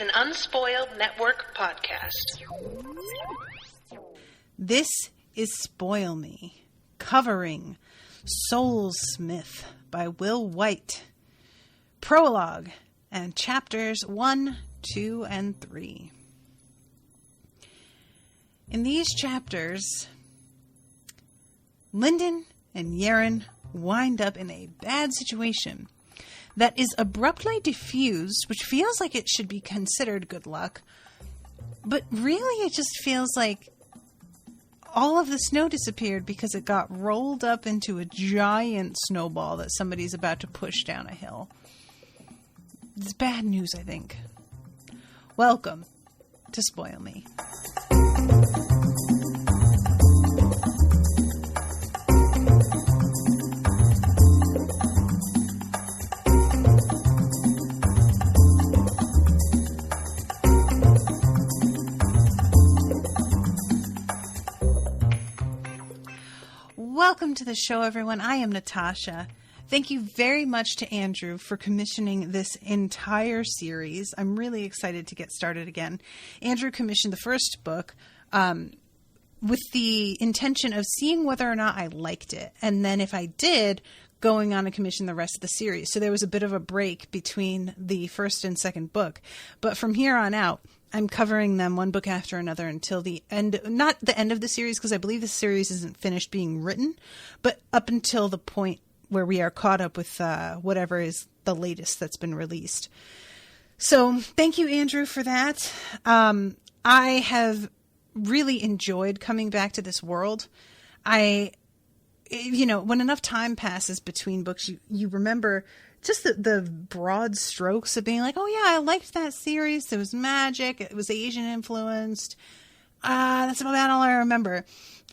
an Unspoiled Network podcast. This is Spoil Me, covering Soulsmith by Will White. Prologue and chapters 1, 2, and 3. In these chapters, Lindon and Yerin wind up in a bad situation that is abruptly diffused, which feels like it should be considered good luck, but really it just feels like all of the snow disappeared because it got rolled up into a giant snowball that somebody's about to push down a hill. It's bad news, I think. Welcome to Spoil Me. Welcome to the show, everyone. I am Natasha. Thank you very much to Andrew for commissioning this entire series. I'm really excited to get started again. Andrew commissioned the first book with the intention of seeing whether or not I liked it. And then if I did, going on to commission the rest of the series. So there was a bit of a break between the first and second book. But from here on out, I'm covering them one book after another until the end, not the end of the series, because I believe the series isn't finished being written, but up until the point where we are caught up with whatever is the latest that's been released. So thank you, Andrew, for that. I have really enjoyed coming back to this world. When enough time passes between books, you remember just the broad strokes of being like, oh yeah, I liked that series. It was magic. It was Asian influenced. That's about all I remember.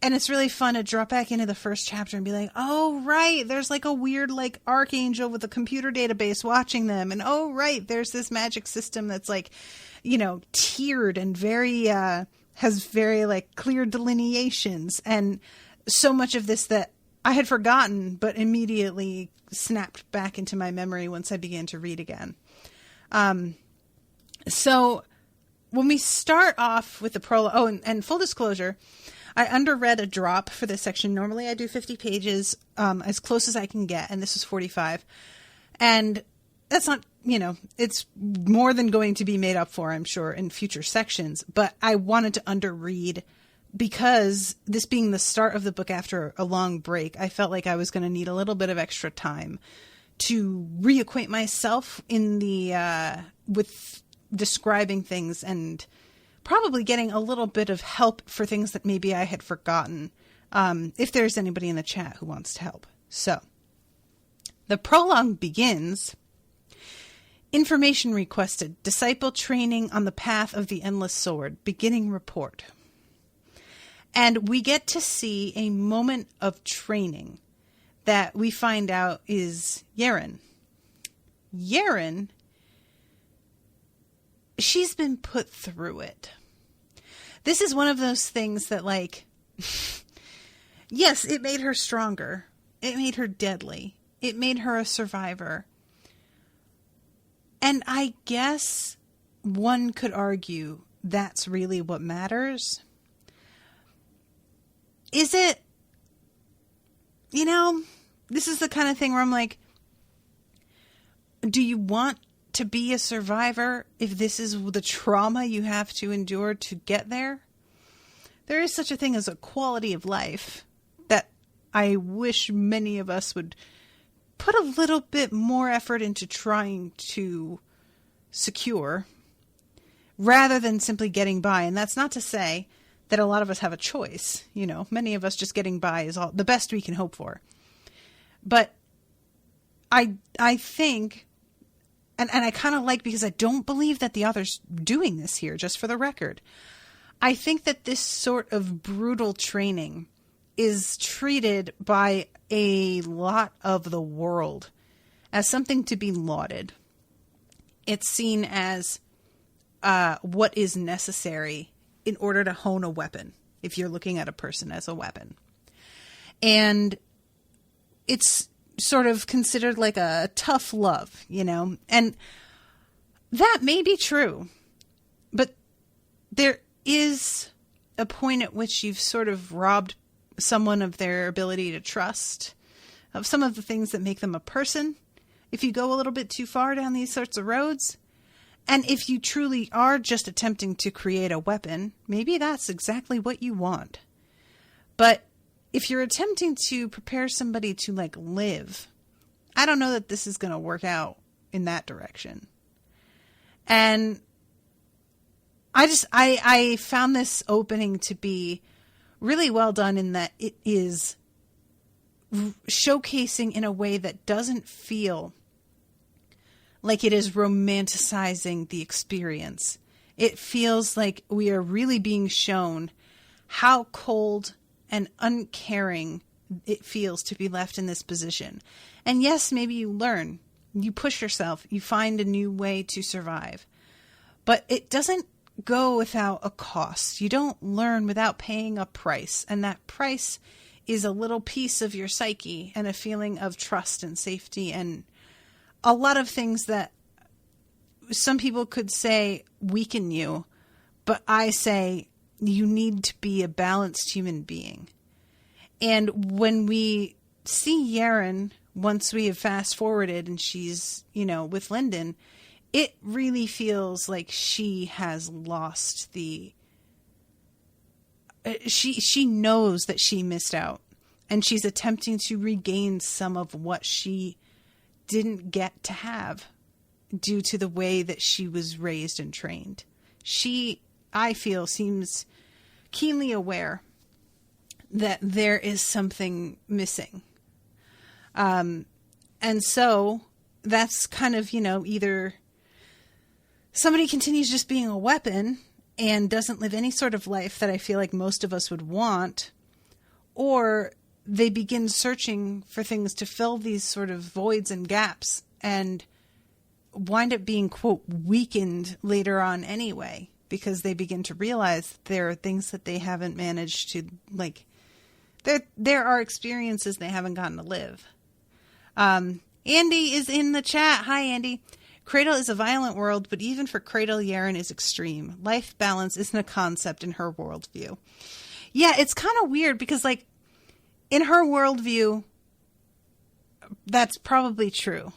And it's really fun to drop back into the first chapter and be like, oh right, there's like a weird like archangel with a computer database watching them. And oh right, there's this magic system that's like, tiered and very, has very like clear delineations. And so much of this that I had forgotten, but immediately snapped back into my memory once I began to read again. So when we start off with the prologue, and full disclosure, I underread a drop for this section. Normally I do 50 pages, as close as I can get, and this is 45. And that's not, it's more than going to be made up for, I'm sure, in future sections, but I wanted to underread because this being the start of the book after a long break, I felt like I was going to need a little bit of extra time to reacquaint myself in with describing things and probably getting a little bit of help for things that maybe I had forgotten, if there's anybody in the chat who wants to help. So, the prologue begins. Information requested. Disciple training on the path of the endless sword. Beginning report. And we get to see a moment of training that we find out is Yerin. Yerin, she's been put through it. This is one of those things that, like, yes, it made her stronger. It made her deadly. It made her a survivor. And I guess one could argue that's really what matters. Is it, this is the kind of thing where I'm like, do you want to be a survivor if this is the trauma you have to endure to get there? There is such a thing as a quality of life that I wish many of us would put a little bit more effort into trying to secure rather than simply getting by. And that's not to say that a lot of us have a choice. Many of us just getting by is all the best we can hope for. But I think, and I kind of like, because I don't believe that the author's doing this here, just for the record. I think that this sort of brutal training is treated by a lot of the world as something to be lauded. It's seen as what is necessary in order to hone a weapon, if you're looking at a person as a weapon. And it's sort of considered like a tough love, And that may be true. there is a point at which you've sort of robbed someone of their ability to trust, of some of the things that make them a person, if you go a little bit too far down these sorts of roads. And if you truly are just attempting to create a weapon, maybe that's exactly what you want. But if you're attempting to prepare somebody to, like, live, I don't know that this is going to work out in that direction. And I found this opening to be really well done in that it is showcasing in a way that doesn't feel like it is romanticizing the experience. It feels like we are really being shown how cold and uncaring it feels to be left in this position. And yes, maybe you learn, you push yourself, you find a new way to survive. But it doesn't go without a cost. You don't learn without paying a price. And that price is a little piece of your psyche and a feeling of trust and safety and a lot of things that some people could say weaken you, but I say you need to be a balanced human being. And when we see Yerin, once we have fast forwarded and she's, with Lindon, it really feels like she has lost she knows that she missed out, and she's attempting to regain some of what she didn't get to have due to the way that she was raised and trained. She, I feel, seems keenly aware that there is something missing. And so that's kind of, either somebody continues just being a weapon and doesn't live any sort of life that I feel like most of us would want, or they begin searching for things to fill these sort of voids and gaps and wind up being, quote, weakened later on anyway, because they begin to realize that there are things that they haven't managed to, like, there are experiences they haven't gotten to live. Andy is in the chat. Hi, Andy. Cradle is a violent world, but even for Cradle, Yerin is extreme. Life balance isn't a concept in her worldview. Yeah, it's kind of weird because, like, in her worldview, that's probably true.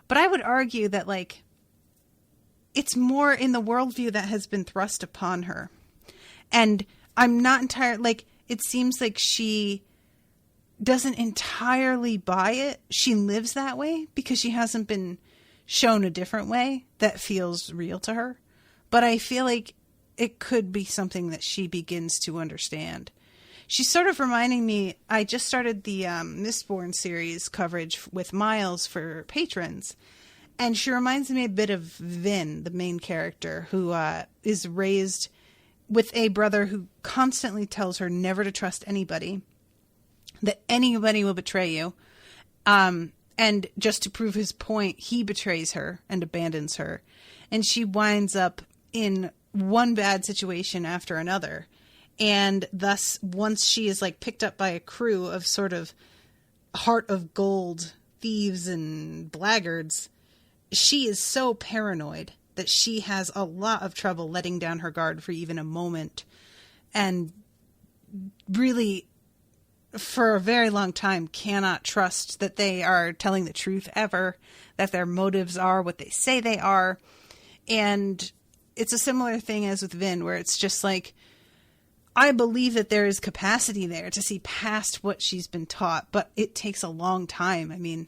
But I would argue that, like, it's more in the worldview that has been thrust upon her. And I'm not entirely, like, it seems like she doesn't entirely buy it. She lives that way because she hasn't been shown a different way that feels real to her. But I feel like it could be something that she begins to understand. She's sort of reminding me, I just started the Mistborn series coverage with Miles for patrons, and she reminds me a bit of Vin, the main character, who is raised with a brother who constantly tells her never to trust anybody, that anybody will betray you, and just to prove his point, he betrays her and abandons her, and she winds up in one bad situation after another. And thus, once she is, like, picked up by a crew of sort of heart of gold thieves and blackguards, she is so paranoid that she has a lot of trouble letting down her guard for even a moment. And really, for a very long time, cannot trust that they are telling the truth ever, that their motives are what they say they are. And it's a similar thing as with Vin, where it's just like, I believe that there is capacity there to see past what she's been taught, but it takes a long time. I mean,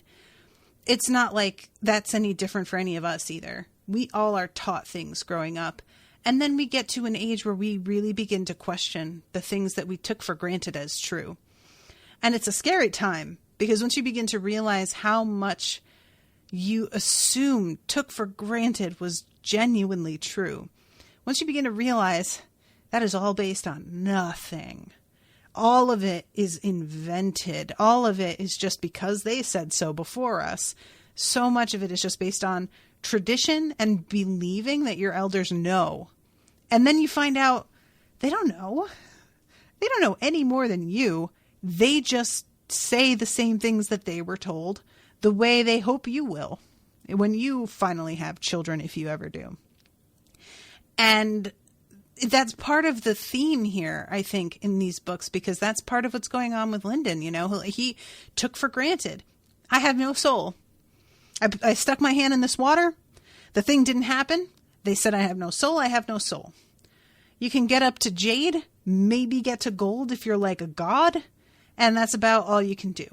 it's not like that's any different for any of us either. We all are taught things growing up, and then we get to an age where we really begin to question the things that we took for granted as true. And it's a scary time, because once you begin to realize how much you assumed, took for granted was genuinely true, once you begin to realize that is all based on nothing. All of it is invented. All of it is just because they said so before us. So much of it is just based on tradition and believing that your elders know. And then you find out they don't know. They don't know any more than you. They just say the same things that they were told the way they hope you will when you finally have children, if you ever do. And that's part of the theme here, I think, in these books, because that's part of what's going on with Lindon. You know, he took for granted, I have no soul. I stuck my hand in this water. The thing didn't happen. They said, I have no soul. I have no soul. You can get up to jade, maybe get to gold if you're like a god. And that's about all you can do.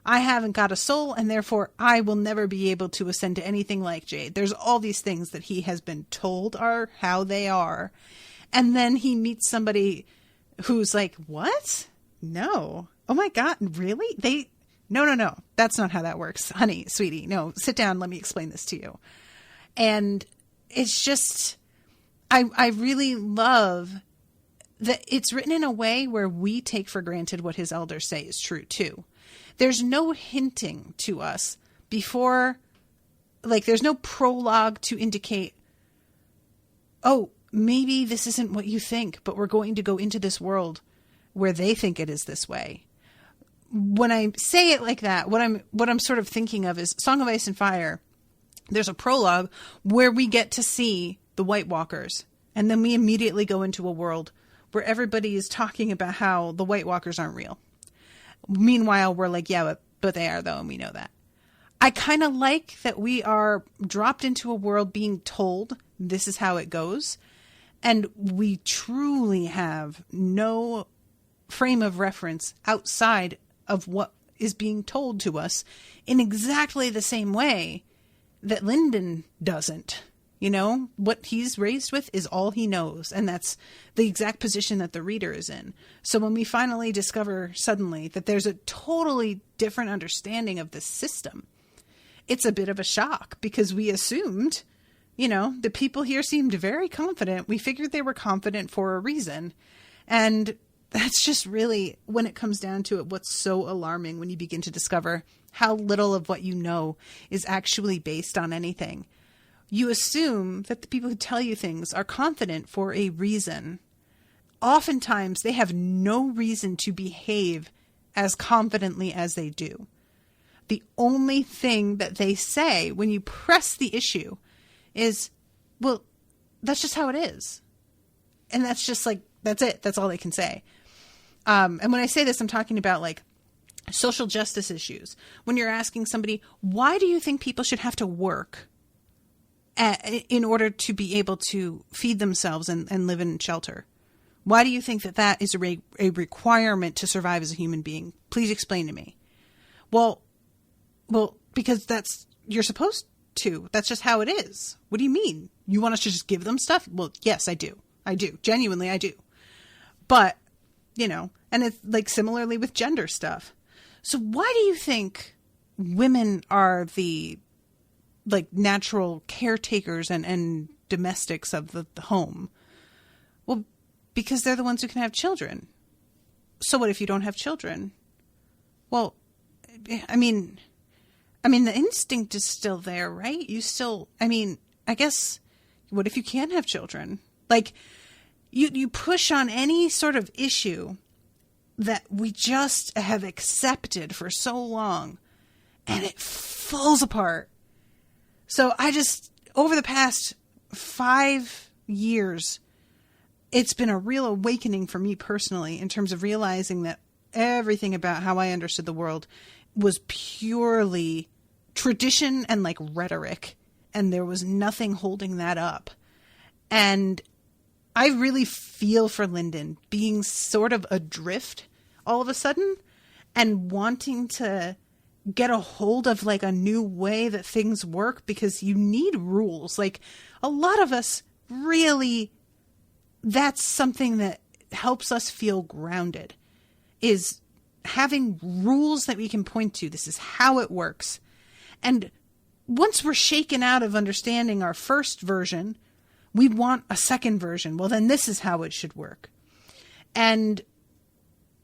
I haven't got a soul, and therefore I will never be able to ascend to anything like jade. There's all these things that he has been told are how they are. And then he meets somebody who's like, what? No. Oh my God, really? No. That's not how that works. Honey, sweetie, no, sit down. Let me explain this to you. And it's just, I really love that it's written in a way where we take for granted what his elders say is true too. There's no hinting to us before, like there's no prologue to indicate, oh, maybe this isn't what you think, but we're going to go into this world where they think it is this way. When I say it like that, what I'm sort of thinking of is Song of Ice and Fire. There's a prologue where we get to see the White Walkers, and then we immediately go into a world where everybody is talking about how the White Walkers aren't real. Meanwhile, we're like, yeah, but they are though, and we know that. I kind of like that we are dropped into a world being told this is how it goes. And we truly have no frame of reference outside of what is being told to us in exactly the same way that Lindon doesn't. You know, what he's raised with is all he knows. And that's the exact position that the reader is in. So when we finally discover suddenly that there's a totally different understanding of the system, it's a bit of a shock because we assumed, you know, the people here seemed very confident. We figured they were confident for a reason. And that's just really, when it comes down to it, what's so alarming when you begin to discover how little of what you know is actually based on anything. You assume that the people who tell you things are confident for a reason. Oftentimes, they have no reason to behave as confidently as they do. The only thing that they say when you press the issue is, well, that's just how it is. And that's just like, that's it. That's all they can say. And when I say this, I'm talking about like social justice issues. When you're asking somebody, why do you think people should have to work in order to be able to feed themselves and live in shelter? Why do you think that that is a requirement to survive as a human being? Please explain to me. Well, because you're supposed to. That's just how it is. What do you mean? You want us to just give them stuff? Well, yes, I do. Genuinely, I do. But, you know, and it's like similarly with gender stuff. So why do you think women are the like natural caretakers and domestics of the home? Well, because they're the ones who can have children. So what if you don't have children? Well, I mean, the instinct is still there, right? I guess, what if you can't have children? Like, you push on any sort of issue that we just have accepted for so long, and it falls apart. So over the past 5 years, it's been a real awakening for me personally in terms of realizing that everything about how I understood the world was purely tradition and like rhetoric, and there was nothing holding that up. And I really feel for Lindon being sort of adrift all of a sudden and wanting to get a hold of like a new way that things work, because you need rules. Like a lot of us really, that's something that helps us feel grounded, is having rules that we can point to. This is how it works. And once we're shaken out of understanding our first version, we want a second version. Well, then this is how it should work. And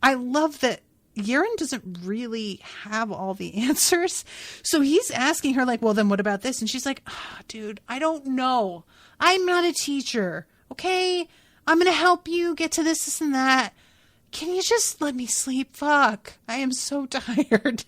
I love that Yerin doesn't really have all the answers. So he's asking her like, well, then what about this? And she's like, dude, I don't know. I'm not a teacher. Okay. I'm going to help you get to this and that. Can you just let me sleep? Fuck. I am so tired.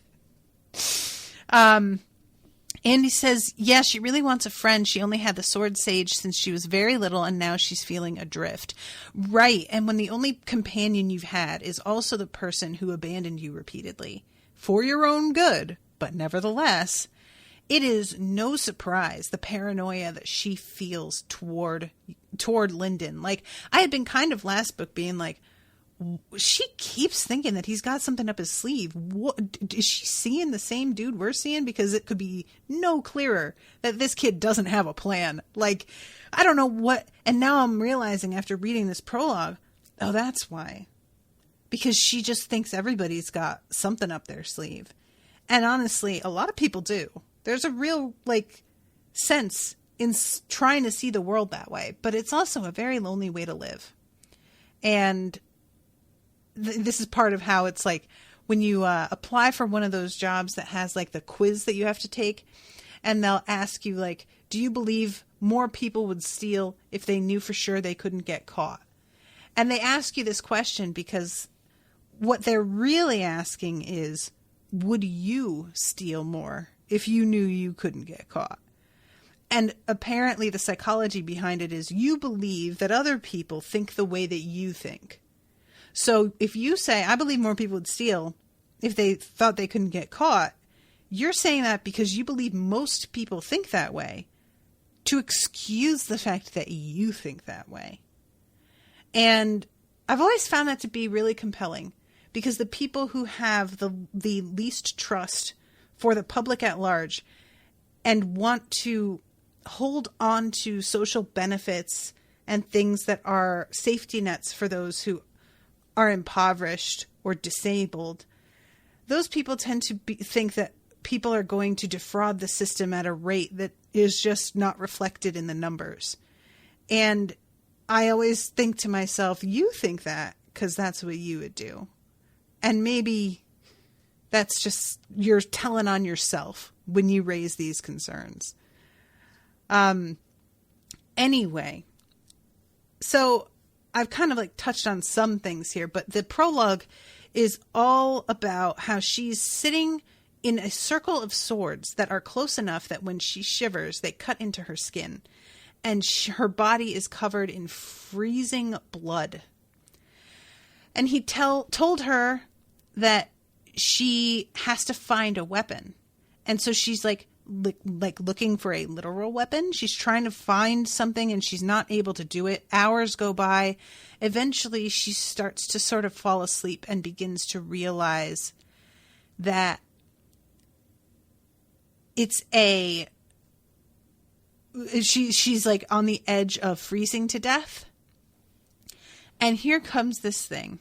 Andy says, yeah, she really wants a friend. She only had the sword sage since she was very little, and now she's feeling adrift. Right. And when the only companion you've had is also the person who abandoned you repeatedly for your own good, but nevertheless, it is no surprise the paranoia that she feels toward Lindon. Like, I had been kind of last book being like, she keeps thinking that he's got something up his sleeve. What is she seeing? The same dude we're seeing? Because it could be no clearer that this kid doesn't have a plan. Like, I don't know what. And now I'm realizing after reading this prologue, oh, that's why. Because she just thinks everybody's got something up their sleeve. And honestly, a lot of people do. There's a real, like, sense in trying to see the world that way. But it's also a very lonely way to live. And this is part of how it's like when you apply for one of those jobs that has like the quiz that you have to take, and they'll ask you like, do you believe more people would steal if they knew for sure they couldn't get caught? And they ask you this question because what they're really asking is, would you steal more if you knew you couldn't get caught? And apparently the psychology behind it is you believe that other people think the way that you think. So if you say, I believe more people would steal if they thought they couldn't get caught, you're saying that because you believe most people think that way to excuse the fact that you think that way. And I've always found that to be really compelling because the people who have the least trust for the public at large and want to hold on to social benefits and things that are safety nets for those who are impoverished or disabled, those people tend to think that people are going to defraud the system at a rate that is just not reflected in the numbers. And I always think to myself, you think that because that's what you would do. And maybe that's just, you're telling on yourself when you raise these concerns. Anyway, so I've kind of like touched on some things here, but the prologue is all about how she's sitting in a circle of swords that are close enough that when she shivers, they cut into her skin. And her body is covered in freezing blood. And he told her that she has to find a weapon. And so she's like looking for a literal weapon. She's trying to find something and she's not able to do it. Hours go by. Eventually she starts to sort of fall asleep and begins to realize that she's like on the edge of freezing to death. And here comes this thing.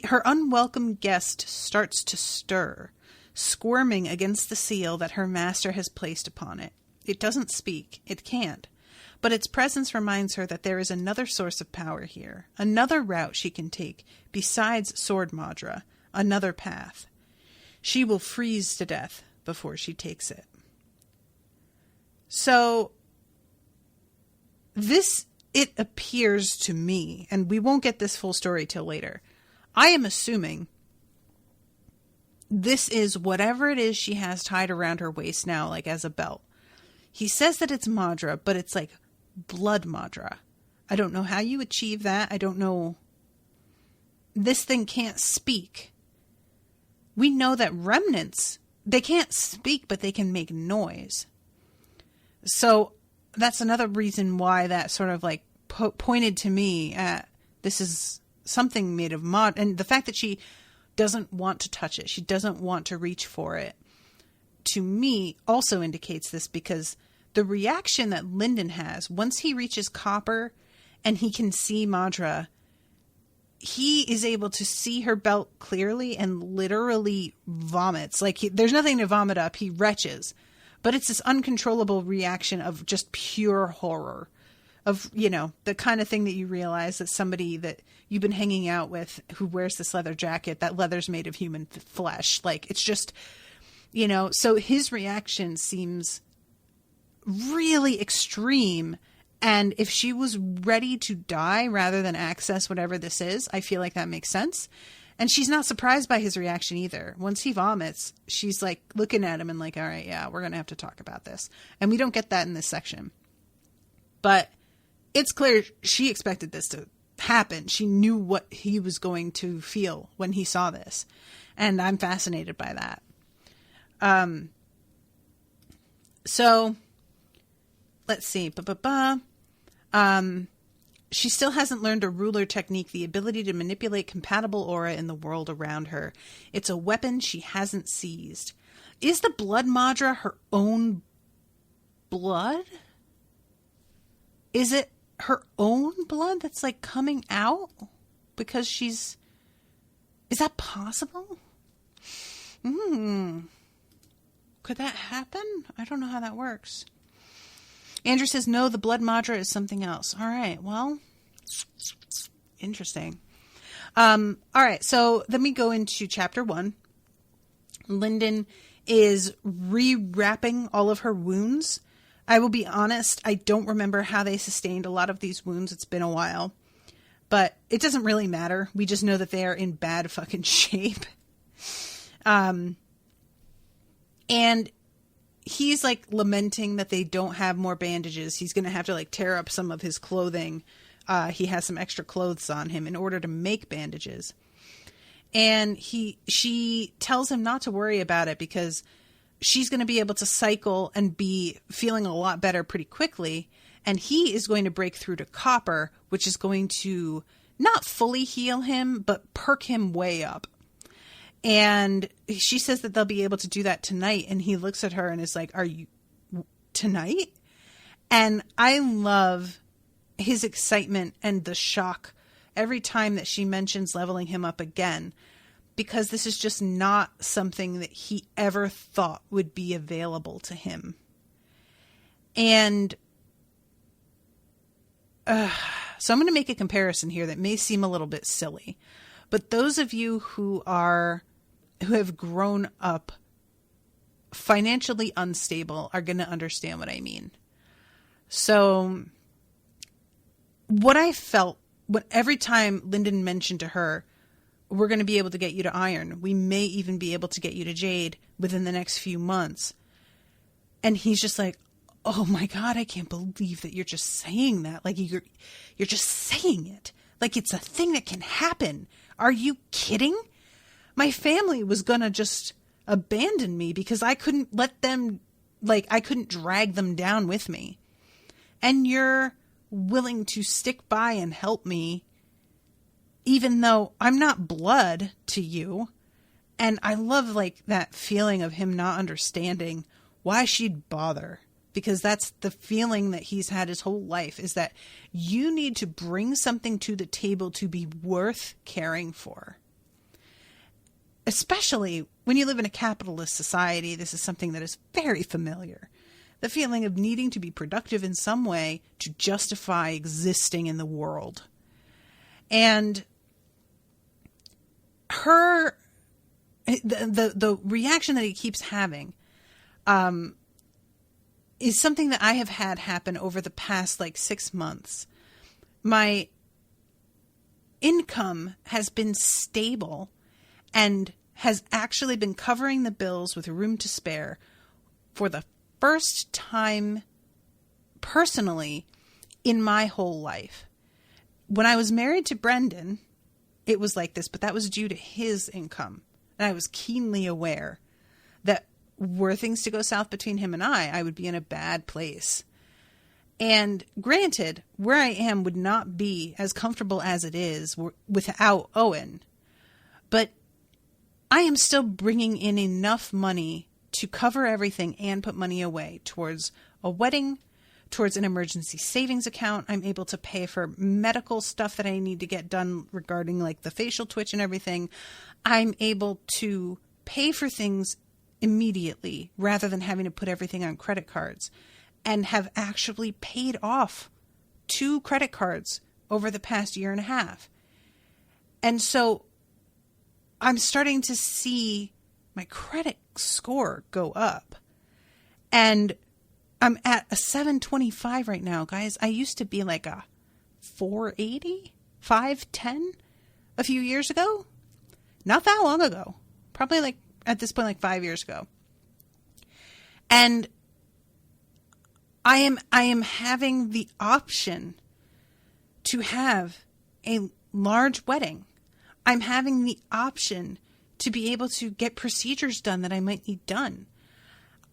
Her unwelcome guest starts to stir, squirming against the seal that her master has placed upon it. It doesn't speak. It can't. But its presence reminds her that there is another source of power here, another route she can take besides sword madra, another path. She will freeze to death before she takes it. So it appears to me, and we won't get this full story till later, I am assuming this is whatever it is she has tied around her waist now, like as a belt. He says that it's madra, but it's like blood madra. I don't know how you achieve that. I don't know. This thing can't speak. We know that remnants, they can't speak, but they can make noise. So that's another reason why that sort of like pointed to me at this is something made of mod. And the fact that she doesn't want to touch it, she doesn't want to reach for it, to me also indicates this, because the reaction that Lindon has once he reaches copper and he can see madra, he is able to see her belt clearly and literally vomits. Like there's nothing to vomit up. He retches, but it's this uncontrollable reaction of just pure horror of, you know, the kind of thing that you realize that somebody that you've been hanging out with who wears this leather jacket, that leather's made of human flesh. Like it's just, you know, so his reaction seems really extreme. And if she was ready to die rather than access whatever this is, I feel like that makes sense. And she's not surprised by his reaction either. Once he vomits, she's like looking at him and like, all right, yeah, we're going to have to talk about this. And we don't get that in this section. But it's clear she expected this to happen. She knew what he was going to feel when he saw this. And I'm fascinated by that. So let's see. She still hasn't learned a ruler technique, the ability to manipulate compatible aura in the world around her. It's a weapon she hasn't seized. Is the blood madra her own blood? Is it her own blood that's like coming out? Because she's... Is that possible? Could that happen? I don't know how that works. Andrew says, no, the blood madra is something else. All right. Well, interesting. All right. So then we go into chapter 1. Lindon is rewrapping all of her wounds. I will be honest. I don't remember how they sustained a lot of these wounds. It's been a while, but it doesn't really matter. We just know that they are in bad fucking shape. And he's like lamenting that they don't have more bandages. He's going to have to like tear up some of his clothing. He has some extra clothes on him in order to make bandages. And she tells him not to worry about it because she's going to be able to cycle and be feeling a lot better pretty quickly. And he is going to break through to copper, which is going to not fully heal him, but perk him way up. And she says that they'll be able to do that tonight. And he looks at her and is like, are you tonight? And I love his excitement and the shock every time that she mentions leveling him up again, because this is just not something that he ever thought would be available to him. And so I'm going to make a comparison here that may seem a little bit silly, but those of you who have grown up financially unstable are going to understand what I mean. So what I felt every time Lindon mentioned to her, we're going to be able to get you to iron. We may even be able to get you to jade within the next few months. And he's just like, oh my God, I can't believe that you're just saying that. Like you're just saying it. Like it's a thing that can happen. Are you kidding? My family was going to just abandon me because I couldn't let them, like I couldn't drag them down with me. And you're willing to stick by and help me, even though I'm not blood to you. And I love like that feeling of him not understanding why she'd bother, because that's the feeling that he's had his whole life, is that you need to bring something to the table to be worth caring for. Especially when you live in a capitalist society, this is something that is very familiar. The feeling of needing to be productive in some way to justify existing in the world. And the reaction that he keeps having is something that I have had happen over the past like 6 months. My income has been stable and has actually been covering the bills with room to spare for the first time personally in my whole life. When I was married to Brendan, it was like this, but that was due to his income. And I was keenly aware that were things to go south between him and I would be in a bad place. And granted, where I am would not be as comfortable as it is without Owen. But I am still bringing in enough money to cover everything and put money away towards a wedding, towards an emergency savings account. I'm able to pay for medical stuff that I need to get done regarding like the facial twitch and everything. I'm able to pay for things immediately rather than having to put everything on credit cards, and have actually paid off 2 credit cards over the past year and a half. And so I'm starting to see my credit score go up, and I'm at a 725 right now, guys. I used to be like a 480, 510 a few years ago. Not that long ago. Probably like at this point, like 5 years ago. And I am having the option to have a large wedding. I'm having the option to be able to get procedures done that I might need done.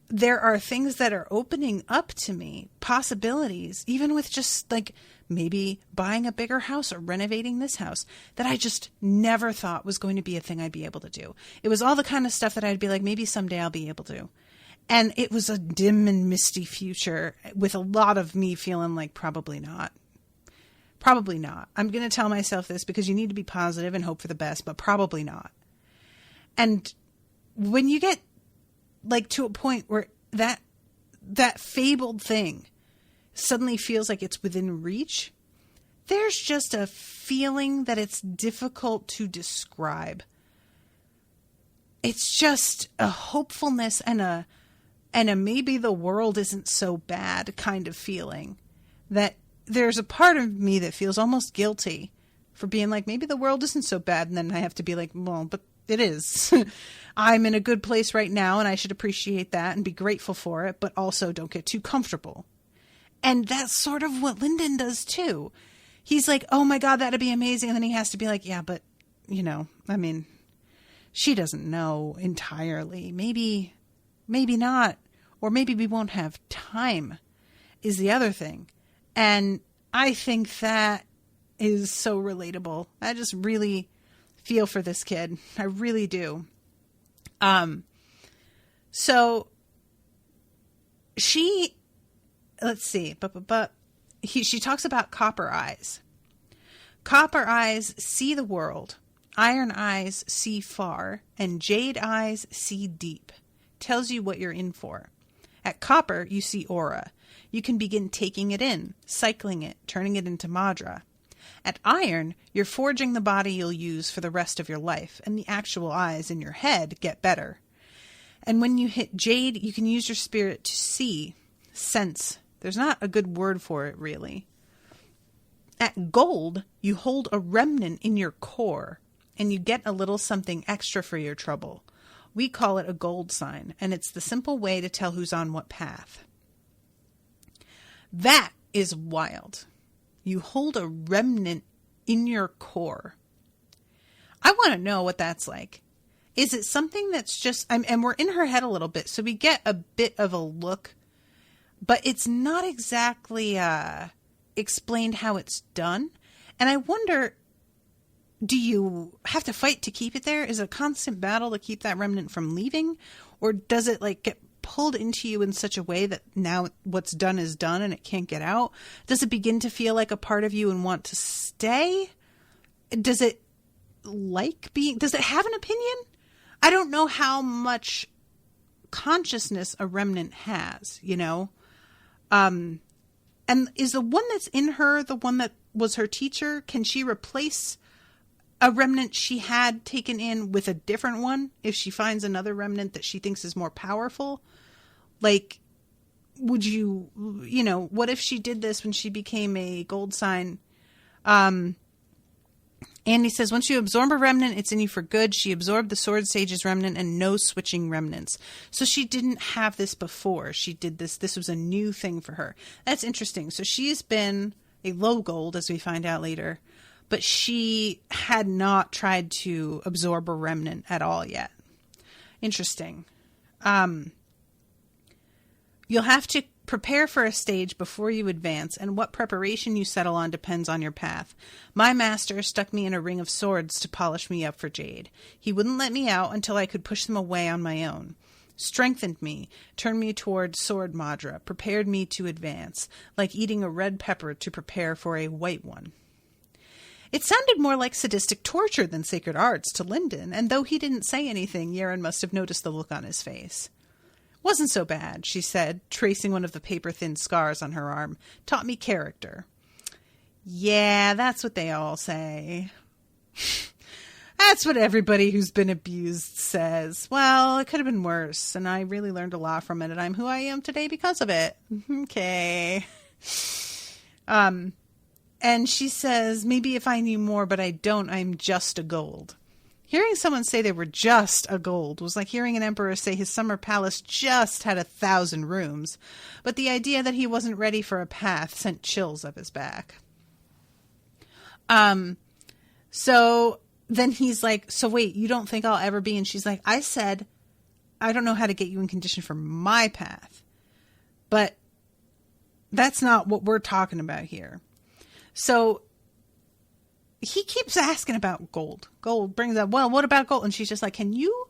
There are things that are opening up to me, possibilities, even with just like maybe buying a bigger house or renovating this house, that I just never thought was going to be a thing I'd be able to do. It was all the kind of stuff that I'd be like, maybe someday I'll be able to. And it was a dim and misty future with a lot of me feeling like probably not. Probably not. I'm going to tell myself this because you need to be positive and hope for the best, but probably not. And when you get like to a point where that fabled thing suddenly feels like it's within reach, there's just a feeling that it's difficult to describe. It's just a hopefulness and a maybe the world isn't so bad kind of feeling, that there's a part of me that feels almost guilty for being like, maybe the world isn't so bad. And then I have to be like, well, but it is. I'm in a good place right now and I should appreciate that and be grateful for it, but also don't get too comfortable. And that's sort of what Lindon does too. He's like, oh my God, that'd be amazing. And then he has to be like, yeah, but I mean, she doesn't know entirely. Maybe not. Or maybe we won't have time is the other thing. And I think that is so relatable. I just really feel for this kid. I really do. So she, let's see, she talks about copper eyes. Copper eyes see the world. Iron eyes see far, and jade eyes see deep. Tells you what you're in for. At copper, you see aura. You can begin taking it in, cycling it, turning it into madra. At iron, you're forging the body you'll use for the rest of your life, and the actual eyes in your head get better. And when you hit jade, you can use your spirit to see, sense. There's not a good word for it, really. At gold, you hold a remnant in your core, and you get a little something extra for your trouble. We call it a gold sign, and it's the simple way to tell who's on what path. That is wild. You hold a remnant in your core. I want to know what that's like. Is it something that's just, and we're in her head a little bit, so we get a bit of a look, but it's not exactly explained how it's done. And I wonder, do you have to fight to keep it there? Is it a constant battle to keep that remnant from leaving? Or does it like get pulled into you in such a way that now what's done is done and it can't get out? Does it begin to feel like a part of you and want to stay? Does it have an opinion? I don't know how much consciousness a remnant has, and is the one that's in her the one that was her teacher? Can she replace a remnant she had taken in with a different one if she finds another remnant that she thinks is more powerful? Like, would you, what if she did this when she became a gold sign? Andy says, once you absorb a remnant, it's in you for good. She absorbed the Sword Sage's remnant and no switching remnants. So she didn't have this before. She did this. This was a new thing for her. That's interesting. So she's been a low gold, as we find out later, but she had not tried to absorb a remnant at all yet. Interesting. You'll have to prepare for a stage before you advance, and what preparation you settle on depends on your path. My master stuck me in a ring of swords to polish me up for jade. He wouldn't let me out until I could push them away on my own. Strengthened me, turned me toward sword madra, prepared me to advance, like eating a red pepper to prepare for a white one. It sounded more like sadistic torture than sacred arts to Lindon, and though he didn't say anything, Yerin must have noticed the look on his face. Wasn't so bad, she said, tracing one of the paper-thin scars on her arm. Taught me character. Yeah, that's what they all say. That's what everybody who's been abused says. Well, it could have been worse, and I really learned a lot from it, and I'm who I am today because of it. Okay. And she says, maybe if I knew more, but I don't, I'm just a gold. Hearing someone say they were just a gold was like hearing an emperor say his summer palace just had 1,000 rooms, but the idea that he wasn't ready for a path sent chills up his back. So then he's like, so wait, you don't think I'll ever be? And she's like, I said, I don't know how to get you in condition for my path, but that's not what we're talking about here. So he keeps asking about gold. Gold brings up, well, what about gold? And she's just like, can you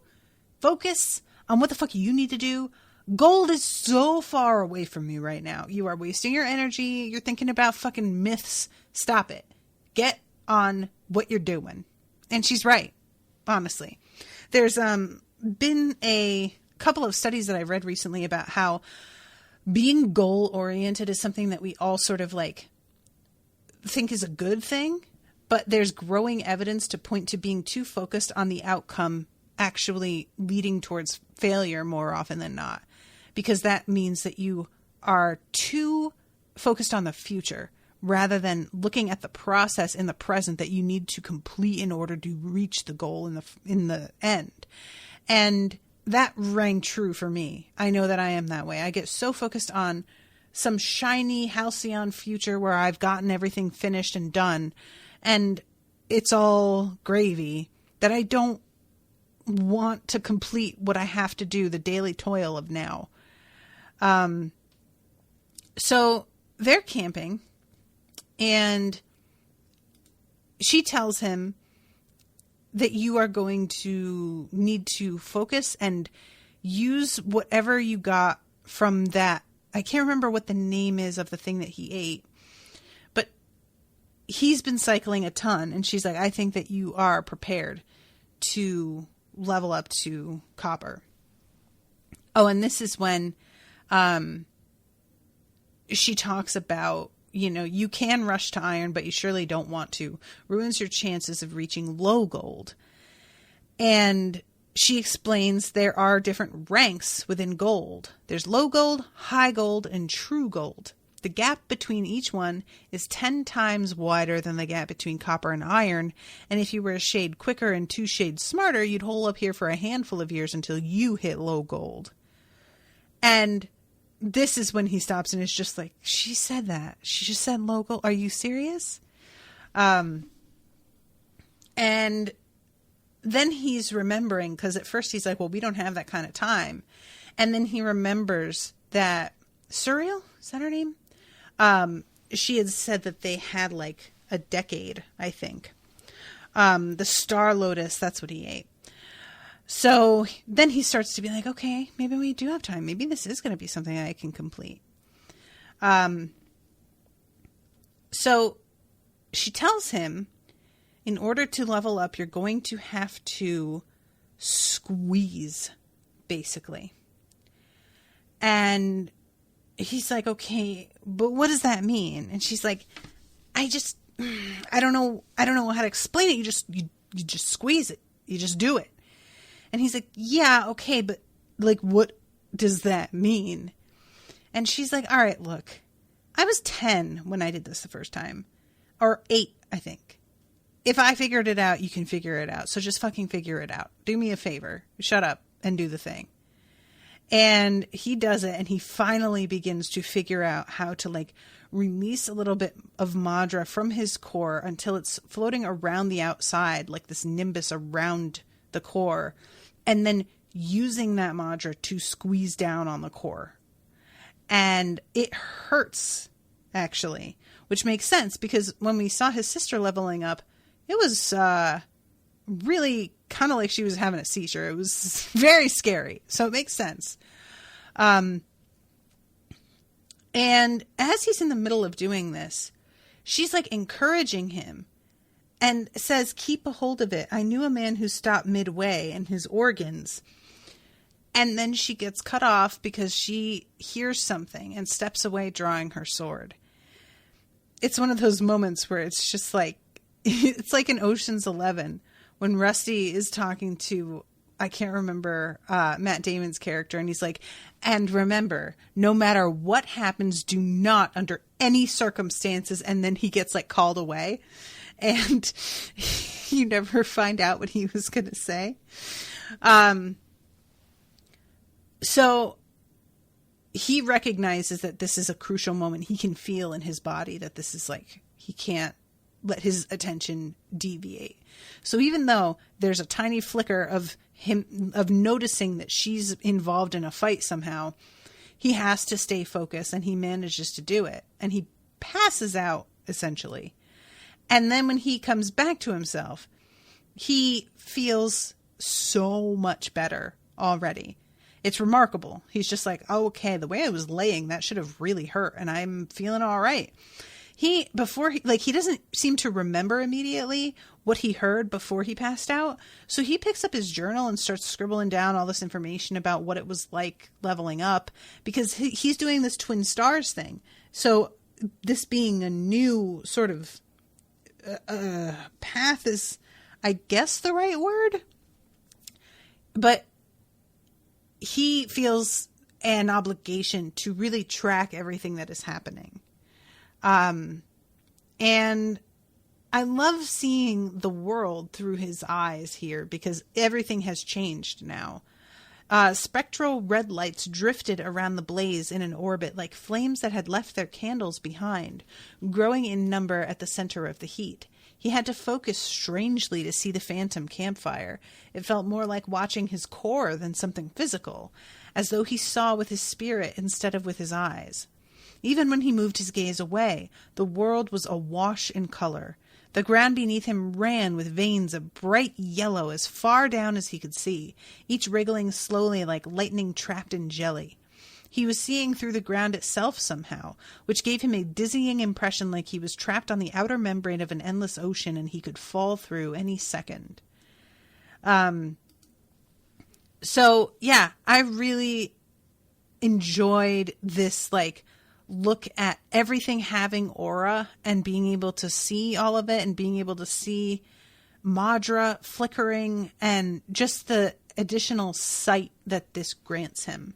focus on what the fuck you need to do? Gold is so far away from you right now. You are wasting your energy. You're thinking about fucking myths. Stop it. Get on what you're doing. And she's right, honestly. There's been a couple of studies that I've read recently about how being goal-oriented is something that we all sort of like think is a good thing. But there's growing evidence to point to being too focused on the outcome actually leading towards failure more often than not. Because that means that you are too focused on the future rather than looking at the process in the present that you need to complete in order to reach the goal in the end. And that rang true for me. I know that I am that way. I get so focused on some shiny halcyon future where I've gotten everything finished and done, and it's all gravy, that I don't want to complete what I have to do, the daily toil of now. So they're camping, and she tells him that you are going to need to focus and use whatever you got from that. I can't remember what the name is of the thing that he ate, but he's been cycling a ton, and she's like, I think that you are prepared to level up to copper. Oh, and this is when she talks about, you know, you can rush to iron, but you surely don't want to. Ruins your chances of reaching low gold. And she explains there are different ranks within gold. There's low gold, high gold, and true gold. The gap between each one is 10 times wider than the gap between copper and iron, and if you were a shade quicker and 2 shades smarter, you'd hole up here for a handful of years until you hit low gold. And this is when he stops and is just like, she said that. She just said low gold. Are you serious? And then he's remembering, because at first he's like, well, we don't have that kind of time. And then he remembers that Suriel, is that her name? She had said that they had like a decade, I think. The Star Lotus, that's what he ate. So then he starts to be like, okay, maybe we do have time. Maybe this is going to be something I can complete. So she tells him, in order to level up, you're going to have to squeeze, basically. And he's like, okay, but what does that mean? And she's like, I don't know how to explain it. You just squeeze it. You just do it. And he's like, yeah, okay, but like, what does that mean? And she's like, all right, look, I was 10 when I did this the first time, or 8, I think. If I figured it out, you can figure it out. So just fucking figure it out. Do me a favor. Shut up and do the thing. And he does it, and he finally begins to figure out how to like release a little bit of madra from his core until it's floating around the outside, like this nimbus around the core, and then using that madra to squeeze down on the core. And it hurts, actually, which makes sense because when we saw his sister leveling up, it was really kind of like she was having a seizure. It was very scary. So it makes sense. And as he's in the middle of doing this, she's like encouraging him and says, keep a hold of it. I knew a man who stopped midway and his organs. And then she gets cut off because she hears something and steps away drawing her sword. It's one of those moments where it's just like, it's like in Ocean's 11 when Rusty is talking to, I can't remember, Matt Damon's character. And he's like, and remember, no matter what happens, do not under any circumstances. And then he gets like called away. and you never find out what he was going to say. So he recognizes that this is a crucial moment. He can feel in his body that this is like, he can't let his attention deviate. So even though there's a tiny flicker of him, of noticing that she's involved in a fight somehow, he has to stay focused, and he manages to do it. And he passes out, essentially. And then when he comes back to himself, he feels so much better already. It's remarkable. He's just like, oh, okay, the way I was laying, that should have really hurt, and I'm feeling all right. He doesn't seem to remember immediately what he heard before he passed out. So he picks up his journal and starts scribbling down all this information about what it was like leveling up, because he's doing this twin stars thing. So this being a new sort of path is, I guess, the right word. But he feels an obligation to really track everything that is happening. And I love seeing the world through his eyes here, because everything has changed now. Spectral red lights drifted around the blaze in an orbit like flames that had left their candles behind, growing in number at the center of the heat. He had to focus strangely to see the phantom campfire. It felt more like watching his core than something physical, as though he saw with his spirit instead of with his eyes. Even when he moved his gaze away, the world was awash in color. The ground beneath him ran with veins of bright yellow as far down as he could see, each wriggling slowly like lightning trapped in jelly. He was seeing through the ground itself somehow, which gave him a dizzying impression like he was trapped on the outer membrane of an endless ocean and he could fall through any second. So, yeah, I really enjoyed this, like, look at everything having aura and being able to see all of it and being able to see Madra flickering and just the additional sight that this grants him.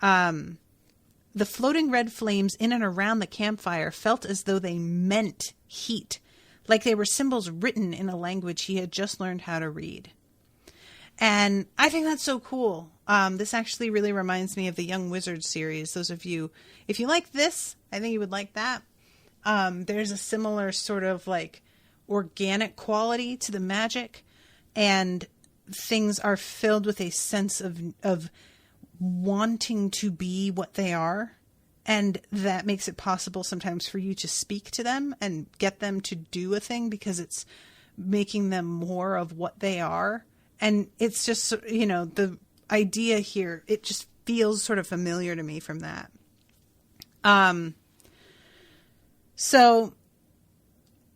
The floating red flames in and around the campfire felt as though they meant heat, like they were symbols written in a language he had just learned how to read. And I think that's so cool. This actually really reminds me of the Young Wizards series. Those of you, if you like this, I think you would like that. There's a similar sort of like organic quality to the magic, and things are filled with a sense of wanting to be what they are. And that makes it possible sometimes for you to speak to them and get them to do a thing because it's making them more of what they are. And it's just, you know, the idea here, it just feels sort of familiar to me from that. So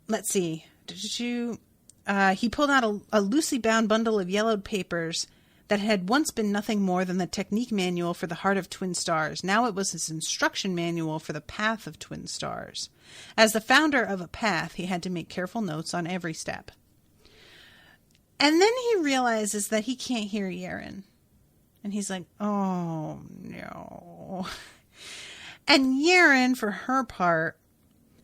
let's see. He pulled out a loosely bound bundle of yellowed papers that had once been nothing more than the technique manual for the Heart of Twin Stars. Now it was his instruction manual for the Path of Twin Stars. As the founder of a path, he had to make careful notes on every step. And then he realizes that he can't hear Yerin. And he's like, oh, no. And Yerin, for her part,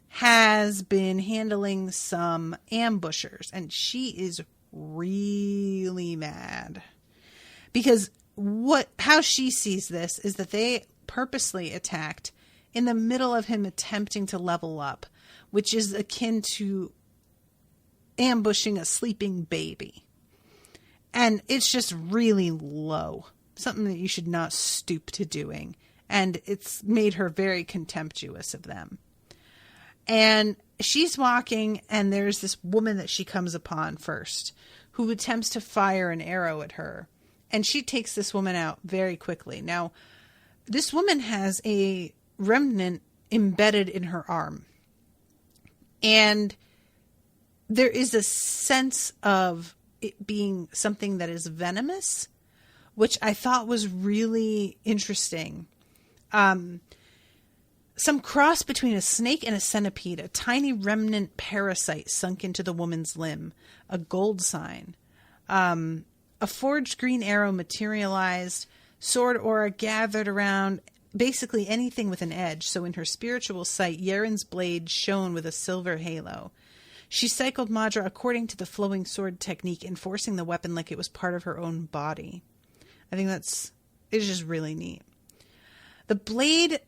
has been handling some ambushers. And she is really mad. Because how she sees this is that they purposely attacked in the middle of him attempting to level up, which is akin to ambushing a sleeping baby. And it's just really low. Something that you should not stoop to doing. And it's made her very contemptuous of them. And she's walking, and there's this woman that she comes upon first, who attempts to fire an arrow at her. And she takes this woman out very quickly. Now, this woman has a remnant embedded in her arm. And there is a sense of it being something that is venomous, which I thought was really interesting. Some cross between a snake and a centipede, a tiny remnant parasite sunk into the woman's limb, a gold sign. A forged green arrow materialized, sword aura gathered around, basically anything with an edge. So in her spiritual sight, Yerin's blade shone with a silver halo. She cycled Madra according to the flowing sword technique, enforcing the weapon like it was part of her own body. I think it's just really neat. The blade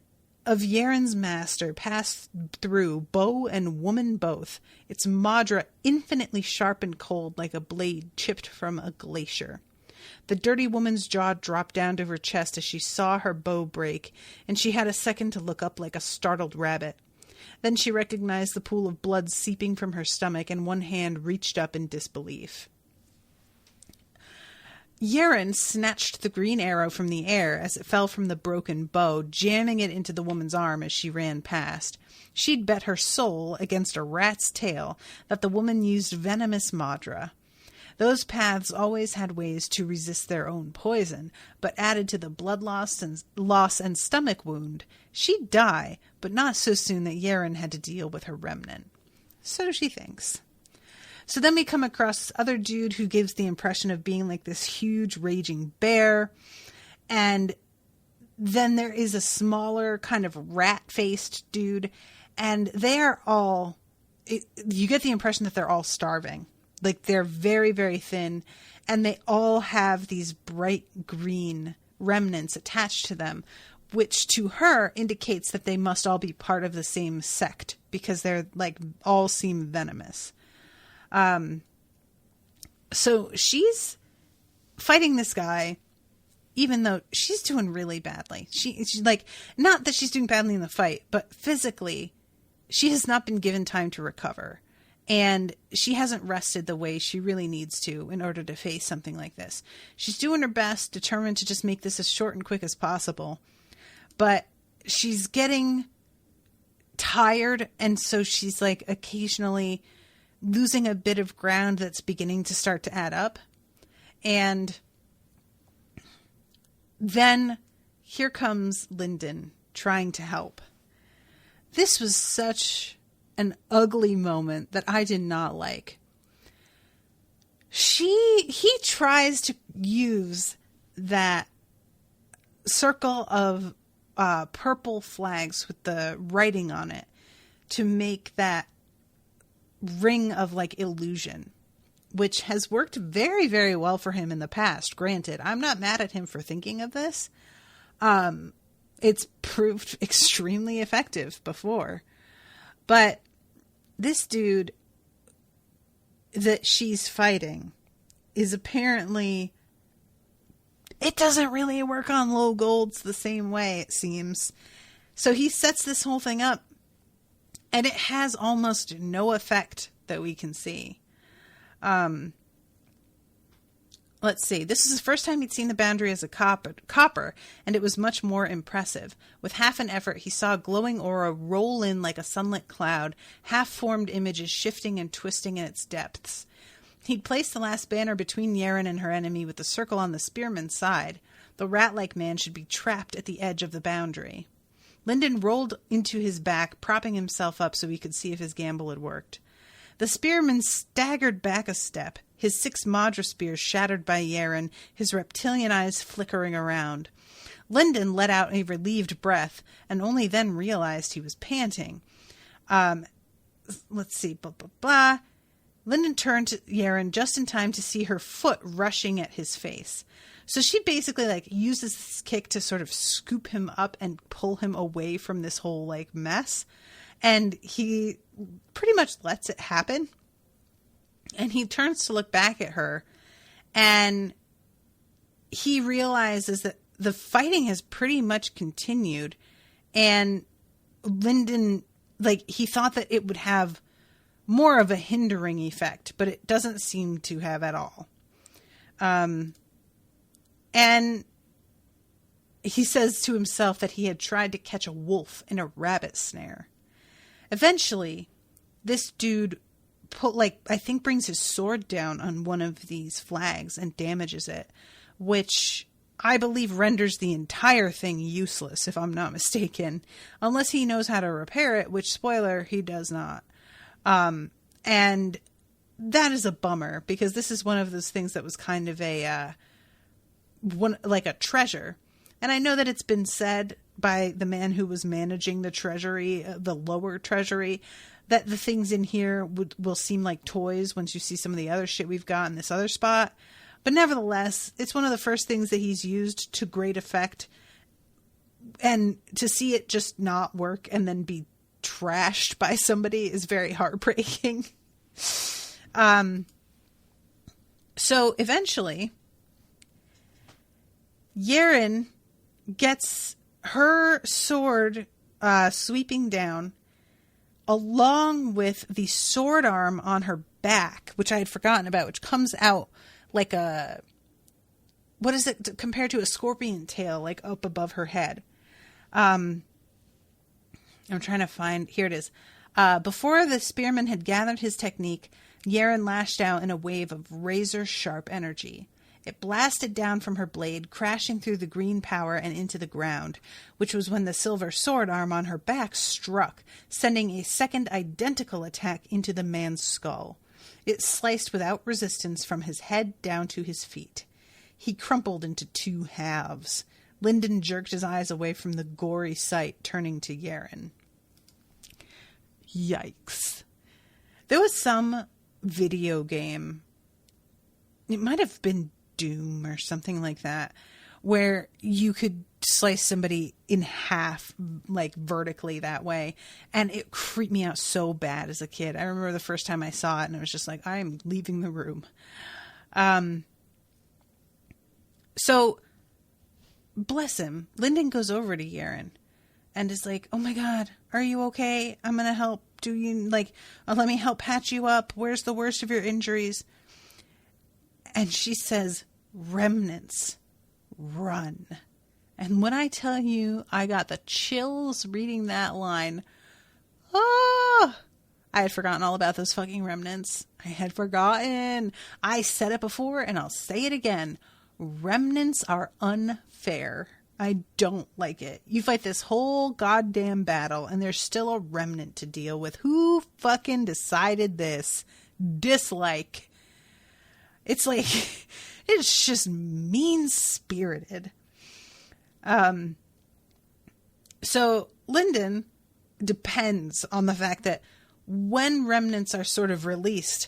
of Yerin's master passed through bow and woman both, its madra infinitely sharp and cold like a blade chipped from a glacier. The dirty woman's jaw dropped down to her chest as she saw her bow break, and she had a second to look up like a startled rabbit. Then she recognized the pool of blood seeping from her stomach, and one hand reached up in disbelief. Yerin snatched the green arrow from the air as it fell from the broken bow, jamming it into the woman's arm as she ran past. She'd bet her soul against a rat's tail that the woman used venomous madra. Those paths always had ways to resist their own poison, but added to the blood loss and stomach wound, she'd die, but not so soon that Yerin had to deal with her remnant. So she thinks. So then we come across this other dude who gives the impression of being like this huge raging bear. And then there is a smaller kind of rat-faced dude. And they are all, you get the impression that they're all starving. Like they're very, very thin. And they all have these bright green remnants attached to them, which to her indicates that they must all be part of the same sect because they're like all seem venomous. So she's fighting this guy, even though she's doing really badly. She's like, not that she's doing badly in the fight, but physically she has not been given time to recover, and she hasn't rested the way she really needs to in order to face something like this. She's doing her best, determined to just make this as short and quick as possible, but she's getting tired. And so she's like occasionally losing a bit of ground that's beginning to start to add up. And then here comes Lindon trying to help. This was such an ugly moment that I did not like. He tries to use that circle of purple flags with the writing on it to make that ring of like illusion, which has worked very, very well for him in the past. Granted, I'm not mad at him for thinking of this. It's proved extremely effective before. But this dude that she's fighting is apparently, it doesn't really work on low golds the same way, it seems. So he sets this whole thing up, and it has almost no effect that we can see. Let's see. This is the first time he'd seen the boundary as a copper, and it was much more impressive. With half an effort, he saw a glowing aura roll in like a sunlit cloud, half-formed images shifting and twisting in its depths. He'd placed the last banner between Yerin and her enemy with the circle on the spearman's side. The rat-like man should be trapped at the edge of the boundary. Lindon rolled into his back, propping himself up so he could see if his gamble had worked. The spearman staggered back a step, his 6 madra spears shattered by Yerin, his reptilian eyes flickering around. Lindon let out a relieved breath, and only then realized he was panting. Let's see, blah, blah, blah. Lindon turned to Yerin just in time to see her foot rushing at his face. So she basically like uses this kick to sort of scoop him up and pull him away from this whole like mess. And he pretty much lets it happen. And he turns to look back at her, and he realizes that the fighting has pretty much continued. And Lindon, like, he thought that it would have more of a hindering effect, but it doesn't seem to have at all. And he says to himself that he had tried to catch a wolf in a rabbit snare. Eventually, this dude I think brings his sword down on one of these flags and damages it, which I believe renders the entire thing useless, if I'm not mistaken, unless he knows how to repair it, which, spoiler, he does not. And that is a bummer, because this is one of those things that was kind of a treasure. And I know that it's been said by the man who was managing the treasury, the lower treasury, that the things in here will seem like toys once you see some of the other shit we've got in this other spot. But nevertheless, it's one of the first things that he's used to great effect. And to see it just not work and then be trashed by somebody is very heartbreaking. So eventually, Yerin gets her sword sweeping down along with the sword arm on her back, which I had forgotten about, which comes out like a, what is it compared to a scorpion tail, like up above her head. I'm trying to find, here it is. Before the spearman had gathered his technique, Yerin lashed out in a wave of razor-sharp energy. It blasted down from her blade, crashing through the green power and into the ground, which was when the silver sword arm on her back struck, sending a second identical attack into the man's skull. It sliced without resistance from his head down to his feet. He crumpled into two halves. Lindon jerked his eyes away from the gory sight, turning to Yerin. Yikes. There was some video game, it might have been Doom or something like that, where you could slice somebody in half, like vertically that way, and it creeped me out so bad as a kid. I remember the first time I saw it and it was just like, I am leaving the room. So bless him, Lindon goes over to Yerin and is like, oh my god, are you okay? I'm gonna help. Do you let me help patch you up? Where's the worst of your injuries? And she says, remnants, run. And when I tell you, I got the chills reading that line. Oh, I had forgotten all about those fucking remnants. I had forgotten. I said it before and I'll say it again. Remnants are unfair. I don't like it. You fight this whole goddamn battle and there's still a remnant to deal with. Who fucking decided this? Dislike. It's like, it's just mean-spirited. So Lindon depends on the fact that when remnants are sort of released,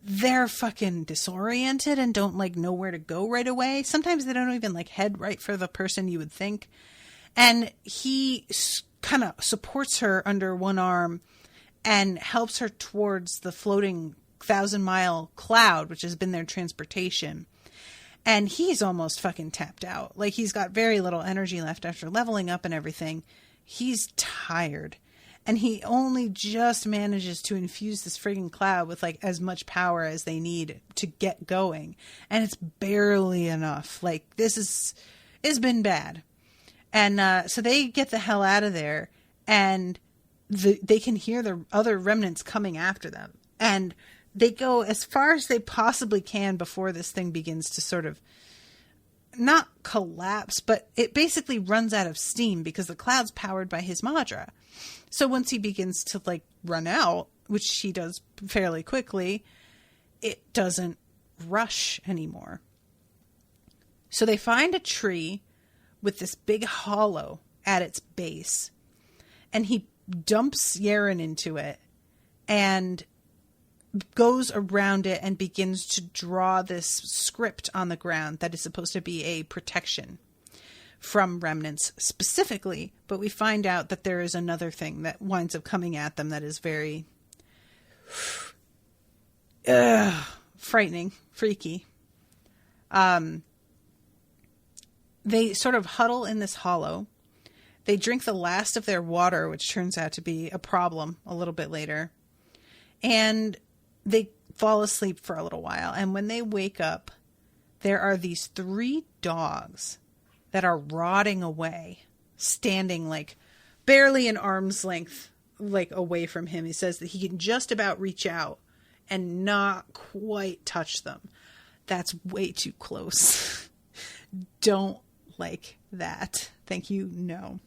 they're fucking disoriented and don't know where to go right away. Sometimes they don't even head right for the person you would think. And he kind of supports her under one arm and helps her towards the floating 1,000-mile cloud, which has been their transportation. And he's almost fucking tapped out. He's got very little energy left after leveling up and everything. He's tired. And he only just manages to infuse this friggin' cloud with as much power as they need to get going. And it's barely enough. It's been bad. And so they get the hell out of there and they can hear the other remnants coming after them. And they go as far as they possibly can before this thing begins to sort of not collapse, but it basically runs out of steam because the cloud's powered by his madra. So once he begins to run out, which he does fairly quickly, it doesn't rush anymore. So they find a tree with this big hollow at its base, and he dumps Yerin into it and goes around it and begins to draw this script on the ground that is supposed to be a protection from remnants specifically, but we find out that there is another thing that winds up coming at them that is very frightening, freaky. They sort of huddle in this hollow. They drink the last of their water, which turns out to be a problem a little bit later. And they fall asleep for a little while. And when they wake up, there are these 3 dogs that are rotting away, standing barely an arm's length away from him. He says that he can just about reach out and not quite touch them. That's way too close. Don't like that. Thank you. No.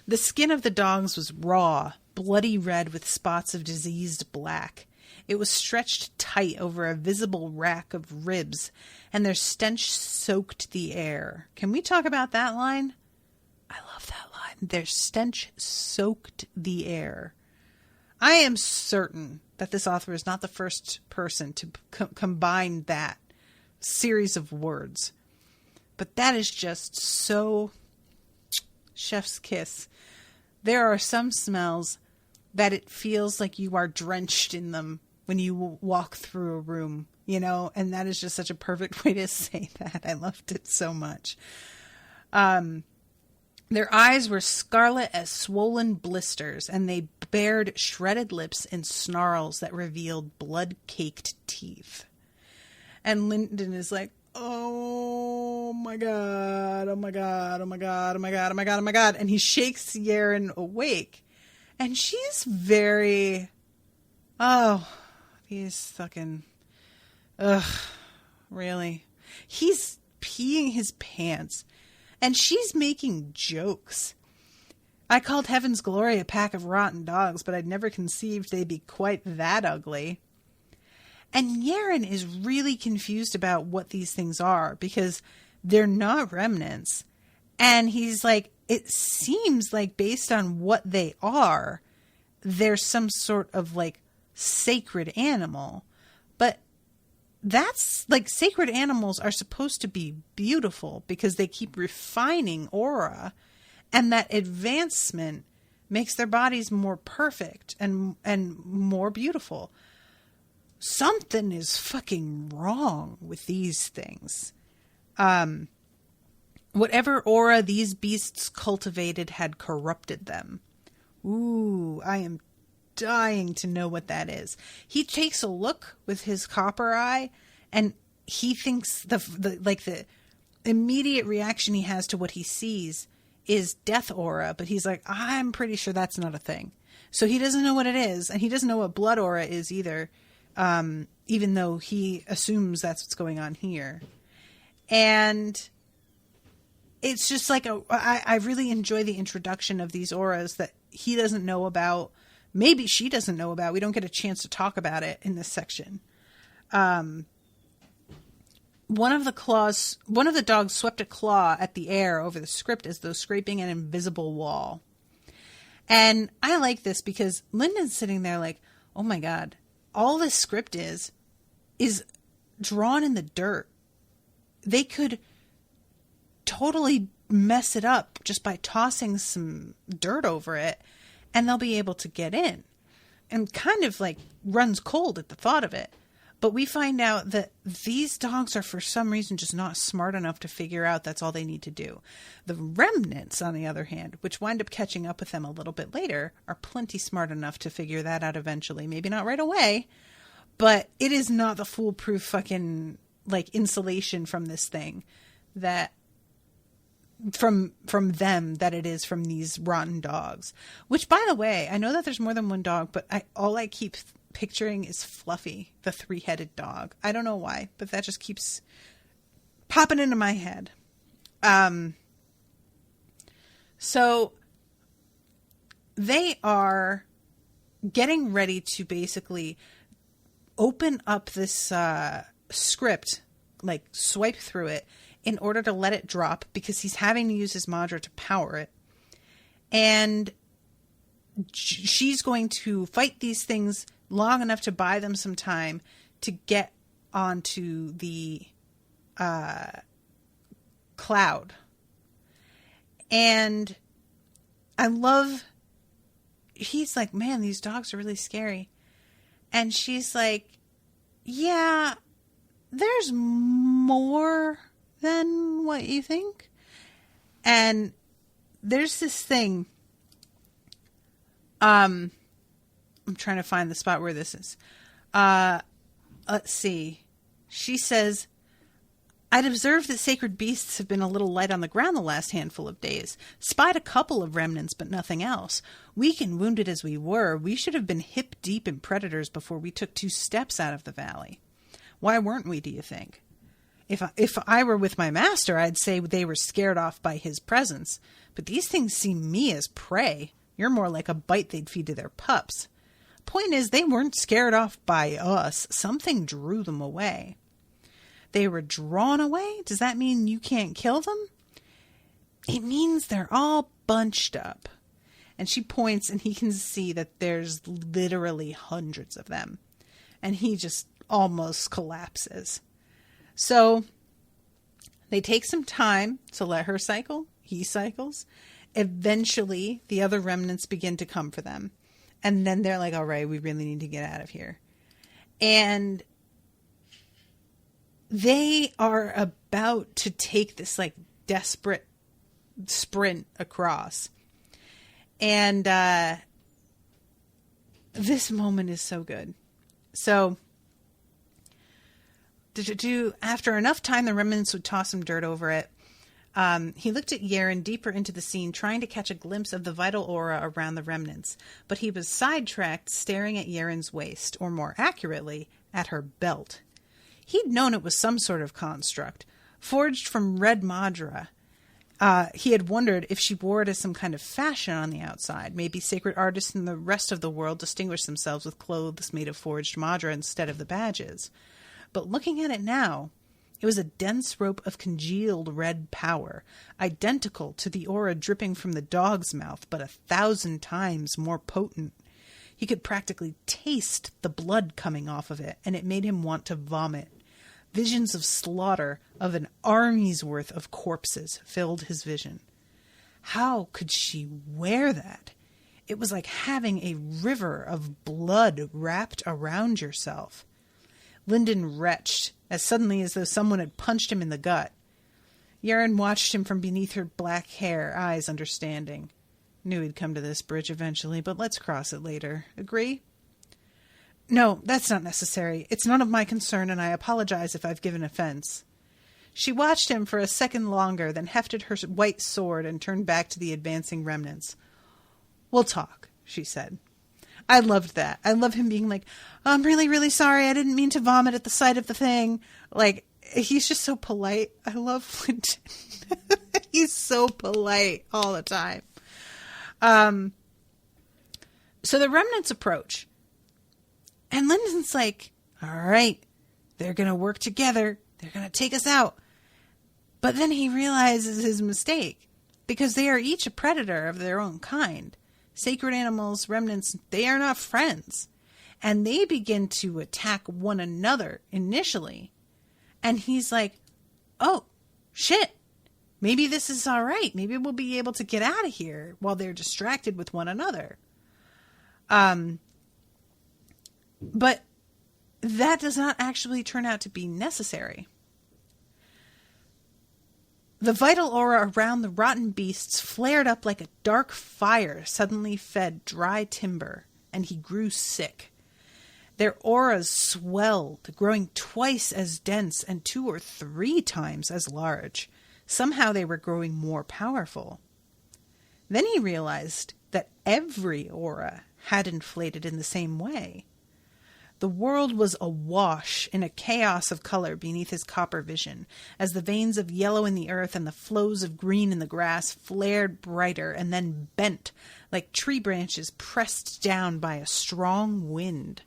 The skin of the dogs was raw, bloody red with spots of diseased black. It was stretched tight over a visible rack of ribs, and their stench soaked the air. Can we talk about that line? I love that line. Their stench soaked the air. I am certain that this author is not the first person to combine that series of words. But that is just so chef's kiss. There are some smells that it feels like you are drenched in them when you walk through a room, you know, and that is just such a perfect way to say that. I loved it so much. Their eyes were scarlet as swollen blisters, and they bared shredded lips in snarls that revealed blood-caked teeth. And Lindon is like, oh my God, oh my God, oh my God, oh my God, oh my God, oh my God. And he shakes Yerin awake. And she's very, he's fucking, really. He's peeing his pants. And she's making jokes. I called Heaven's Glory a pack of rotten dogs, but I'd never conceived they'd be quite that ugly. And Yerin is really confused about what these things are, because they're not remnants. And he's like, it seems like based on what they are, they're some sort of like sacred animal. But that's like, sacred animals are supposed to be beautiful because they keep refining aura, and that advancement makes their bodies more perfect and more beautiful. Something is fucking wrong with these things. Whatever aura these beasts cultivated had corrupted them. Ooh, I am dying to know what that is. He takes a look with his copper eye, and he thinks the immediate reaction he has to what he sees is death aura, but he's like, I'm pretty sure that's not a thing. So he doesn't know what it is, and he doesn't know what blood aura is either, even though he assumes that's what's going on here. And it's just like, I really enjoy the introduction of these auras that he doesn't know about. Maybe she doesn't know about. We don't get a chance to talk about it in this section. One of the dogs swept a claw at the air over the script as though scraping an invisible wall. And I like this because Lindon's sitting there like, oh my God, all this script is drawn in the dirt. They could totally mess it up just by tossing some dirt over it, and they'll be able to get in, and kind of like runs cold at the thought of it. But we find out that these dogs are for some reason just not smart enough to figure out that's all they need to do. The remnants, on the other hand, which wind up catching up with them a little bit later, are plenty smart enough to figure that out eventually. Maybe not right away, but it is not the foolproof fucking like insulation from this thing that from them that it is from these rotten dogs. Which, by the way, I know that there's more than one dog, but all I keep picturing is Fluffy, the 3-headed dog. I don't know why, but that just keeps popping into my head. So they are getting ready to basically open up this script, like swipe through it, in order to let it drop, because he's having to use his madra to power it. And she's going to fight these things long enough to buy them some time to get onto the cloud. And I love, he's like, man, these dogs are really scary. And she's like, yeah, there's more than what you think. And there's this thing, I'm trying to find the spot where this is. Let's see. She says, I'd observed that sacred beasts have been a little light on the ground the last handful of days. Spied a couple of remnants, but nothing else. Weak and wounded as we were, we should have been hip deep in predators before we took 2 steps out of the valley. Why weren't we, do you think? If I were with my master, I'd say they were scared off by his presence. But these things see me as prey. You're more like a bite they'd feed to their pups. Point is, they weren't scared off by us. Something drew them away. They were drawn away? Does that mean you can't kill them? It means they're all bunched up. And she points, and he can see that there's literally hundreds of them. And he just almost collapses. So they take some time to let her cycle. He cycles. Eventually, the other remnants begin to come for them. And then they're like, all right, we really need to get out of here. And they are about to take this like desperate sprint across. And this moment is so good. So after enough time, the remnants would toss some dirt over it. He looked at Yerin deeper into the scene, trying to catch a glimpse of the vital aura around the remnants. But he was sidetracked, staring at Yerin's waist, or more accurately, at her belt. He'd known it was some sort of construct, forged from red madra. He had wondered if she wore it as some kind of fashion on the outside. Maybe sacred artists in the rest of the world distinguished themselves with clothes made of forged madra instead of the badges. But looking at it now, it was a dense rope of congealed red power, identical to the aura dripping from the dog's mouth, but 1,000 times more potent. He could practically taste the blood coming off of it, and it made him want to vomit. Visions of slaughter of an army's worth of corpses filled his vision. How could she wear that? It was like having a river of blood wrapped around yourself. Lindon retched, as suddenly as though someone had punched him in the gut. Yerin watched him from beneath her black hair, eyes understanding. Knew he'd come to this bridge eventually, but let's cross it later. Agree? No, that's not necessary. It's none of my concern, and I apologize if I've given offense. She watched him for a second longer, then hefted her white sword and turned back to the advancing remnants. We'll talk, she said. I loved that. I love him being like, oh, I'm really, really sorry. I didn't mean to vomit at the sight of the thing. Like, he's just so polite. I love Lindon. He's so polite all the time. So the remnants approach. And Lindon's like, all right, they're going to work together. They're going to take us out. But then he realizes his mistake, because they are each a predator of their own kind. Sacred animals, remnants, they are not friends. And they begin to attack one another initially. And he's like, oh, shit. Maybe this is all right. Maybe we'll be able to get out of here while they're distracted with one another. But that does not actually turn out to be necessary. The vital aura around the rotten beasts flared up like a dark fire suddenly fed dry timber, and he grew sick. Their auras swelled, growing twice as dense and 2 or 3 times as large. Somehow they were growing more powerful. Then he realized that every aura had inflated in the same way. The world was awash in a chaos of color beneath his copper vision, as the veins of yellow in the earth and the flows of green in the grass flared brighter and then bent like tree branches pressed down by a strong wind.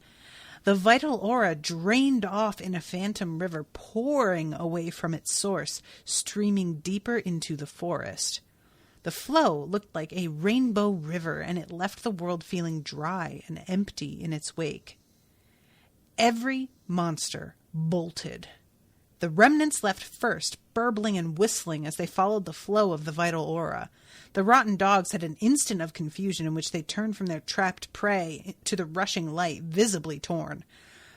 The vital aura drained off in a phantom river, pouring away from its source, streaming deeper into the forest. The flow looked like a rainbow river, and it left the world feeling dry and empty in its wake. Every monster bolted. The remnants left first, burbling and whistling as they followed the flow of the vital aura. The rotten dogs had an instant of confusion in which they turned from their trapped prey to the rushing light, visibly torn.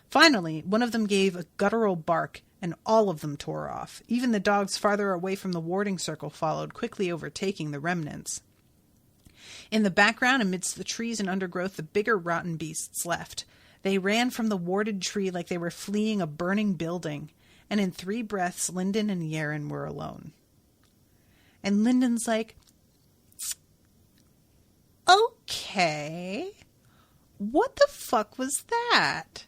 Finally, one of them gave a guttural bark, and all of them tore off. Even the dogs farther away from the warding circle followed, quickly overtaking the remnants. In the background, amidst the trees and undergrowth, the bigger rotten beasts left. They ran from the warded tree like they were fleeing a burning building, and in 3 breaths, Lindon and Yerin were alone. And Lindon's like, okay, what the fuck was that?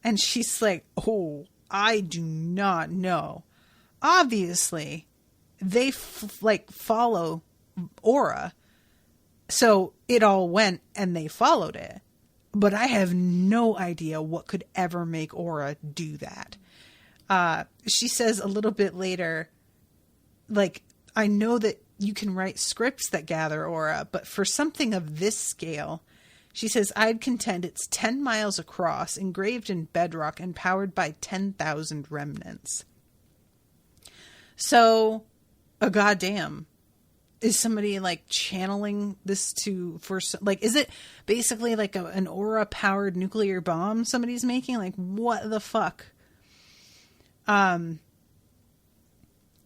And she's like, oh, I do not know. Obviously, they follow aura, so it all went and they followed it. But I have no idea what could ever make aura do that. She says a little bit later, like, I know that you can write scripts that gather aura, but for something of this scale, she says, I'd contend it's 10 miles across, engraved in bedrock, and powered by 10,000 remnants. So, a goddamn. Is somebody like channeling this is it basically like an aura powered nuclear bomb somebody's making? Like, what the fuck?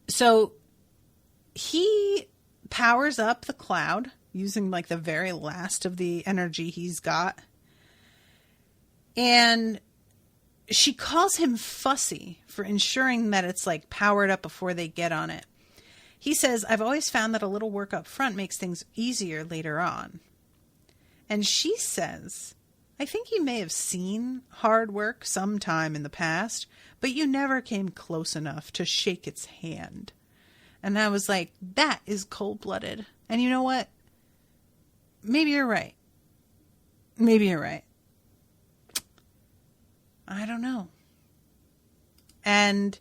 So he powers up the cloud using like the very last of the energy he's got. And she calls him fussy for ensuring that it's like powered up before they get on it. He says, I've always found that a little work up front makes things easier later on. And she says, I think you may have seen hard work sometime in the past, but you never came close enough to shake its hand. And I was like, that is cold-blooded. And you know what? Maybe you're right. Maybe you're right. I don't know. And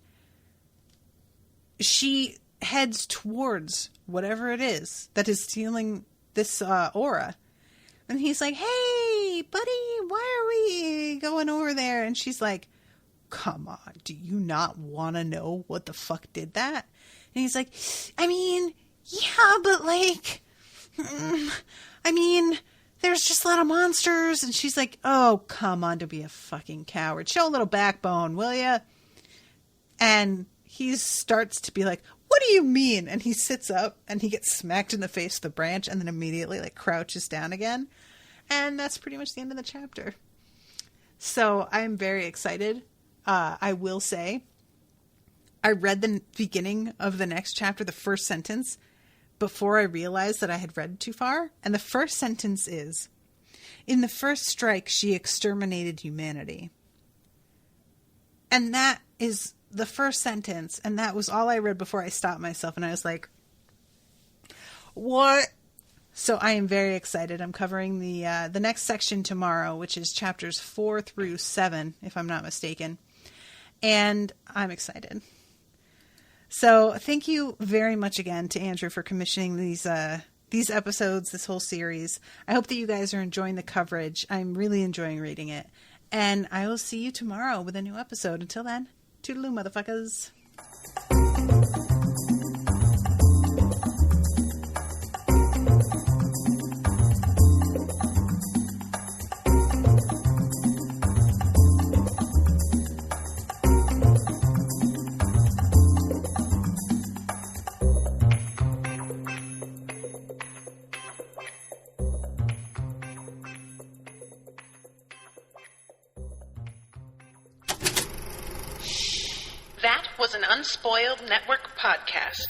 she heads towards whatever it is that is stealing this aura. And he's like, hey, buddy, why are we going over there? And she's like, come on, do you not want to know what the fuck did that? And he's like, I mean, yeah, but like, there's just a lot of monsters. And she's like, oh, come on, don't be a fucking coward. Show a little backbone, will ya? And he starts to be like, what do you mean? And he sits up and he gets smacked in the face with the branch and then immediately like crouches down again. And that's pretty much the end of the chapter. So I'm very excited. I will say, I read the beginning of the next chapter, the first sentence, before I realized that I had read too far. And the first sentence is, in the first strike, she exterminated humanity. And that is the first sentence, and that was all I read before I stopped myself, and I was like, what? So I am very excited. I'm covering the next section tomorrow, which is chapters 4 through 7, if I'm not mistaken, and I'm excited. So thank you very much again to Andrew for commissioning these episodes, this whole series. I hope that you guys are enjoying the coverage. I'm really enjoying reading it, and I will see you tomorrow with a new episode. Until then, toodaloo, motherfuckers. That was an Unspoiled Network podcast.